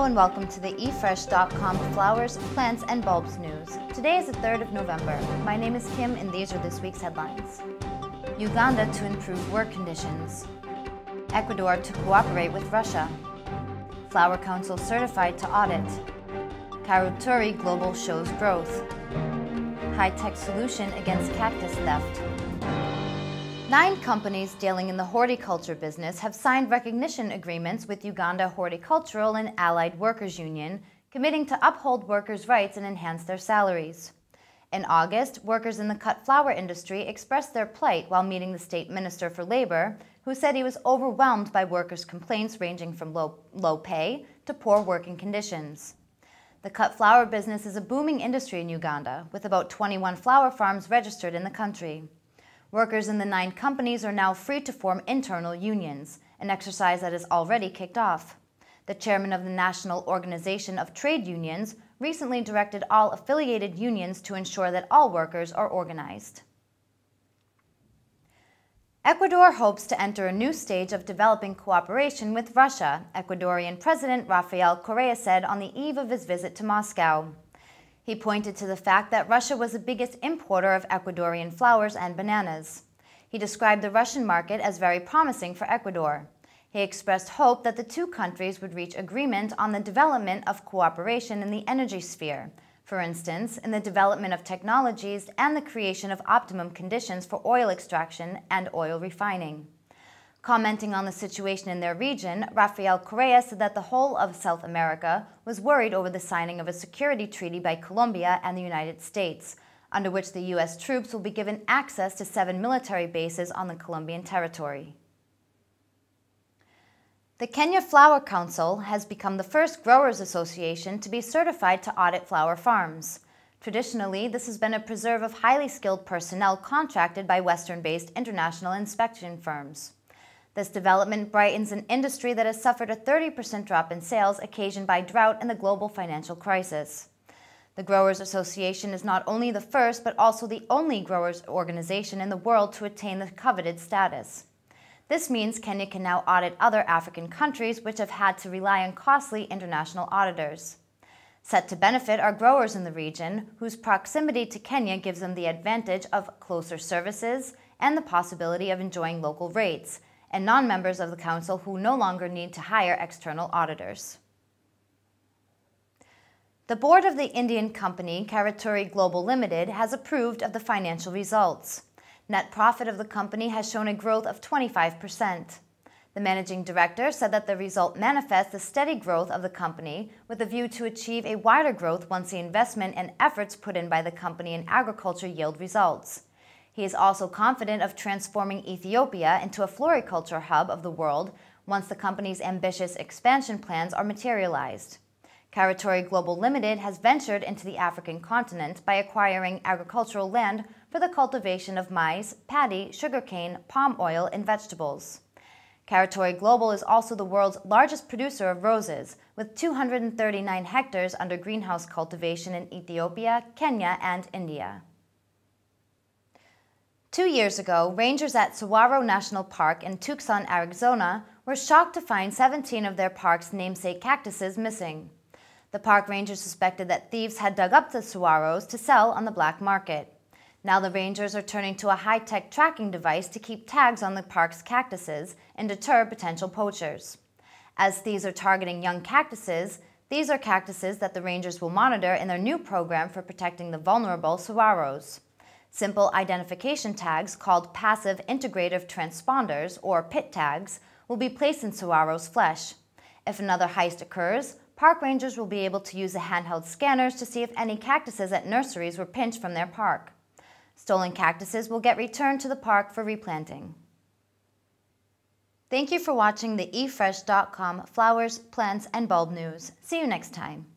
and welcome to the eFresh.com Flowers, Plants and Bulbs news. Today is the 3rd of November. My name is Kim and these are this week's headlines. Uganda to improve work conditions. Ecuador to cooperate with Russia. Flower Council certified to audit. Karuturi Global shows growth. High-tech solution against cactus theft. 9 companies dealing in the horticulture business have signed recognition agreements with Uganda Horticultural and Allied Workers Union, committing to uphold workers' rights and enhance their salaries. In August, workers in the cut flower industry expressed their plight while meeting the State Minister for Labor, who said he was overwhelmed by workers' complaints ranging from low pay to poor working conditions. The cut flower business is a booming industry in Uganda, with about 21 flower farms registered in the country. Workers in the 9 companies are now free to form internal unions, an exercise that has already kicked off. The chairman of the National Organization of Trade Unions recently directed all affiliated unions to ensure that all workers are organized. Ecuador hopes to enter a new stage of developing cooperation with Russia, Ecuadorian President Rafael Correa said on the eve of his visit to Moscow. He pointed to the fact that Russia was the biggest importer of Ecuadorian flowers and bananas. He described the Russian market as very promising for Ecuador. He expressed hope that the 2 countries would reach agreement on the development of cooperation in the energy sphere, for instance, in the development of technologies and the creation of optimum conditions for oil extraction and oil refining. Commenting on the situation in their region, Rafael Correa said that the whole of South America was worried over the signing of a security treaty by Colombia and the United States, under which the U.S. troops will be given access to 7 military bases on the Colombian territory. The Kenya Flower Council has become the first growers' association to be certified to audit flower farms. Traditionally, this has been a preserve of highly skilled personnel contracted by Western-based international inspection firms. This development brightens an industry that has suffered a 30% drop in sales occasioned by drought and the global financial crisis. The Growers Association is not only the first but also the only growers organization in the world to attain the coveted status. This means Kenya can now audit other African countries which have had to rely on costly international auditors. Set to benefit are growers in the region, whose proximity to Kenya gives them the advantage of closer services and the possibility of enjoying local rates, and non-members of the Council who no longer need to hire external auditors. The board of the Indian company Karuturi Global Limited has approved of the financial results. Net profit of the company has shown a growth of 25%. The managing director said that the result manifests the steady growth of the company with a view to achieve a wider growth once the investment and efforts put in by the company in agriculture yield results. He is also confident of transforming Ethiopia into a floriculture hub of the world once the company's ambitious expansion plans are materialized. Karuturi Global Limited has ventured into the African continent by acquiring agricultural land for the cultivation of maize, paddy, sugarcane, palm oil, and vegetables. Karuturi Global is also the world's largest producer of roses, with 239 hectares under greenhouse cultivation in Ethiopia, Kenya, and India. 2 years ago, rangers at Saguaro National Park in Tucson, Arizona, were shocked to find 17 of their park's namesake cactuses missing. The park rangers suspected that thieves had dug up the saguaros to sell on the black market. Now the rangers are turning to a high-tech tracking device to keep tags on the park's cactuses and deter potential poachers. As thieves are targeting young cactuses, these are cactuses that the rangers will monitor in their new program for protecting the vulnerable saguaros. Simple identification tags called passive integrative transponders, or PIT tags, will be placed in saguaro's flesh. If another heist occurs, park rangers will be able to use the handheld scanners to see if any cactuses at nurseries were pinched from their park. Stolen cactuses will get returned to the park for replanting. Thank you for watching the eFresh.com Flowers, Plants, and Bulb News. See you next time.